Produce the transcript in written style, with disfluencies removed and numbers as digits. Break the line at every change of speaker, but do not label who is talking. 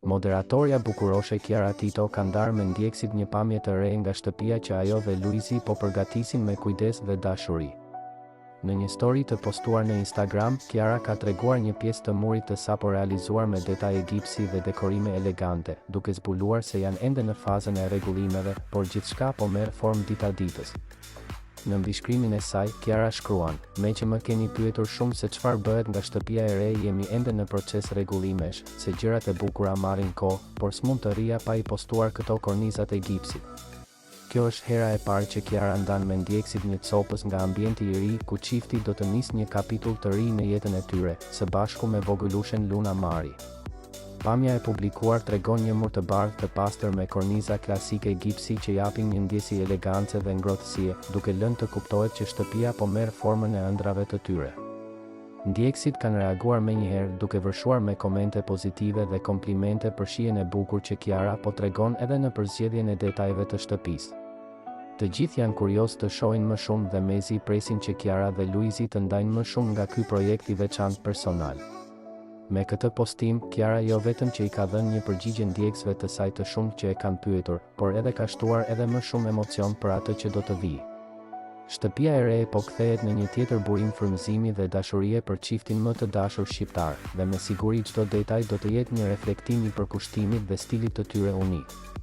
Moderatorja bukuroshe Kiara Tito ka ndarë me ndjekësit një pamje të re nga shtëpia që ajo dhe Luizi po përgatisin me kujdes dhe dashuri. Në një story të postuar në Instagram, Kiara ka treguar një pjesë të murit të sapo realizuar me detaje gipsi dhe dekorime elegante, duke zbuluar se janë ende në fazën e rregullimeve, por gjithçka po merr formë dita ditës. Në mbishkrimin e saj, Kiara shkruan: "Me që më keni pyetur shumë se çfarë bëhet nga shtëpia e re, jemi ende në proces rregullimesh, se gjërat e bukura marrin kohë, por s'mund të rria pa i postuar këto kornizat e gipsit." Kjo është hera e parë që Kiara ndan me ndjekësit një copës nga ambienti i ri, ku çifti do të nisë një kapitull të ri në jetën e tyre, së bashku me vogëlushen Luna Mari. Pamja e publikuar tregon një mur të bardhë të pastër me korniza klasike gipsi që japin një ndjesi elegance dhe ngrohtësie, duke lënë të kuptohet që shtëpia po merr formën e ëndrave të tyre. Ndjekësit kanë reaguar menjëherë duke vërshuar me komente pozitive dhe komplimente për shijen e bukur që Kiara po tregon edhe në përzgjedhjen e detajeve të shtëpisë. Të gjithë janë kurioz të shohin më shumë dhe mezi presin që Kiara dhe Luizi të ndajnë më shumë nga ky projekt i veçantë personal. Me këtë postim, Kiara jo vetëm që i ka dhënë një përgjigje ndjekësve të saj të shumë që e kanë pyetur, por edhe ka shtuar edhe më shumë emocion për atë që do të vijë. Shtëpia e re po kthehet në një tjetër burim frymëzimi dhe dashurie për çiftin më të dashur shqiptar, dhe me siguri çdo detaj do të jetë një reflektim i përkushtimit dhe stilit të tyre unik.